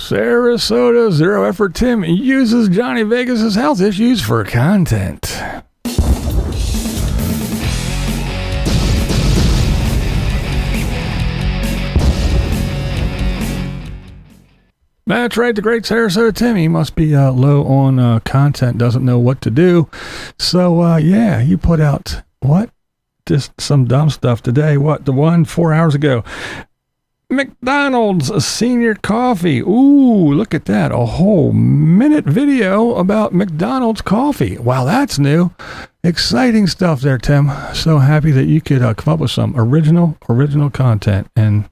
Sarasota Zero Effort Tim uses Johnny Vegas's health issues for content. That's right, the great Sarasota Tim. He must be low on content, doesn't know what to do. So, yeah, you put out, what? Just some dumb stuff today. What? The one 4 hours ago. McDonald's Senior Coffee. Ooh, look at that. A whole minute video about McDonald's coffee. Wow, that's new. Exciting stuff there, Tim. So happy that you could come up with some original content. And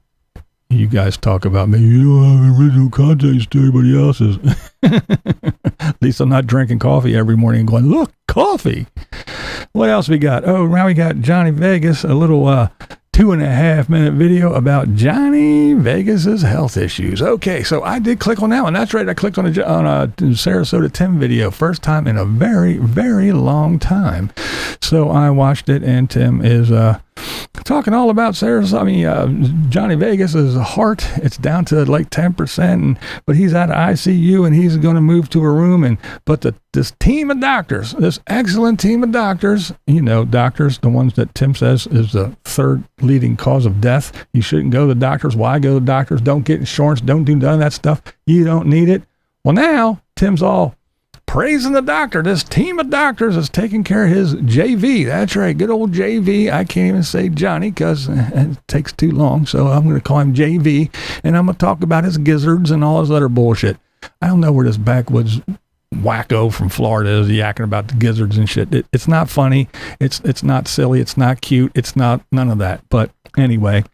you guys talk about me. You don't have original content to everybody else's. At least I'm not drinking coffee every morning and going, look, coffee. What else we got? Oh, now we got Johnny Vegas, a little 2.5 minute video about Johnny Vegas's health issues. Okay, so I did click on that one. That's right. I clicked on a Sarasota Tim video. First time in a very, very long time. So I watched it, and Tim is talking all about Johnny Vegas's heart. It's down to like 10%, but he's out of ICU and he's going to move to a room. But this team of doctors, this excellent team of doctors, doctors, the ones that Tim says is the third leading cause of death. You shouldn't go to the doctors. Why go to the doctors? Don't get insurance. Don't do none of that stuff. You don't need it. Well, now Tim's all praising the doctor. This team of doctors is taking care of his JV. That's right. Good old JV. I can't even say Johnny because it takes too long. So I'm going to call him JV, and I'm going to talk about his gizzards and all his other bullshit. I don't know where this backwoods wacko from Florida is yakking about the gizzards and shit. It's not funny. It's not silly. It's not cute. It's not none of that. But anyway,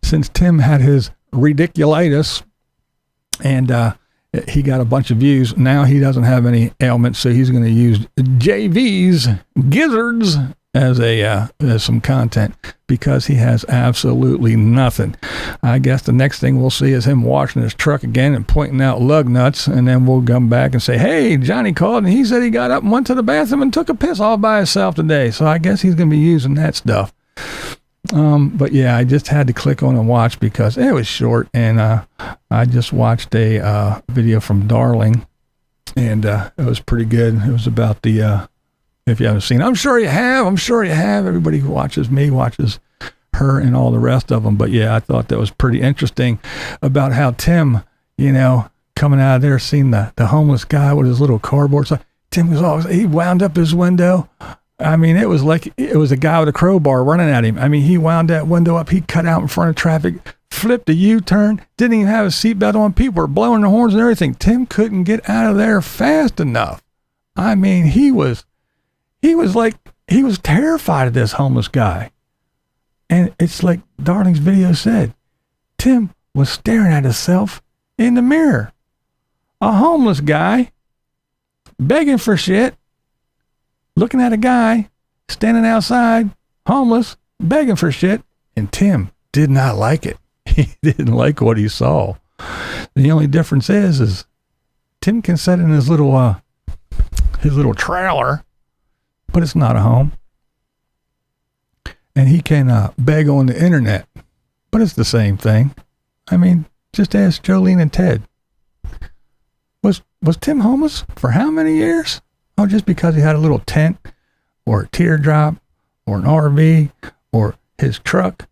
since Tim had his ridiculitis and he got a bunch of views, now he doesn't have any ailments, so he's going to use JV's gizzards as some content because he has absolutely nothing. I guess the next thing we'll see is him washing his truck again and pointing out lug nuts, and then we'll come back and say, hey, Johnny called and he said he got up and went to the bathroom and took a piss all by himself today. So I guess he's going to be using that stuff. But yeah, I just had to click on and watch because it was short, and I just watched a video from Darling, and it was pretty good. It was about the if you haven't seen it, I'm sure you have. Everybody who watches me watches her and all the rest of them. But yeah, I thought that was pretty interesting about how Tim, coming out of there, seeing the homeless guy with his little cardboard. So Tim he wound up his window. I mean, it was like it was a guy with a crowbar running at him. I mean, he wound that window up. He cut out in front of traffic, flipped a U-turn, didn't even have a seatbelt on. People were blowing their horns and everything. Tim couldn't get out of there fast enough. I mean, he was terrified of this homeless guy. And it's like Darling's video said, Tim was staring at himself in the mirror. A homeless guy begging for shit. Looking at a guy standing outside, homeless, begging for shit, and Tim did not like it. He didn't like what he saw. The only difference is Tim can sit in his little trailer, but it's not a home. And he can beg on the internet, but it's the same thing. I mean, just ask Jolene and Ted. Was Tim homeless for how many years? Oh, just because he had a little tent or a teardrop or an RV or his truck.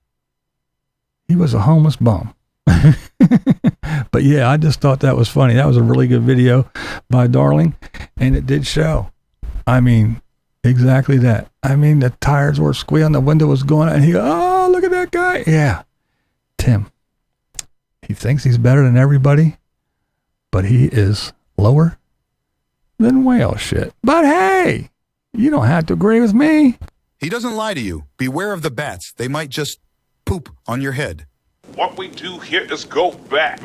He was a homeless bum. But yeah, I just thought that was funny. That was a really good video by Darling, and it did show. I mean, exactly that. I mean, the tires were squealing, the window was going, and he goes, oh, look at that guy. Yeah. Tim, he thinks he's better than everybody, but he is lower than whale shit. But hey, you don't have to agree with me. He doesn't lie to you. Beware of the bats. They might just poop on your head. What we do here is go back.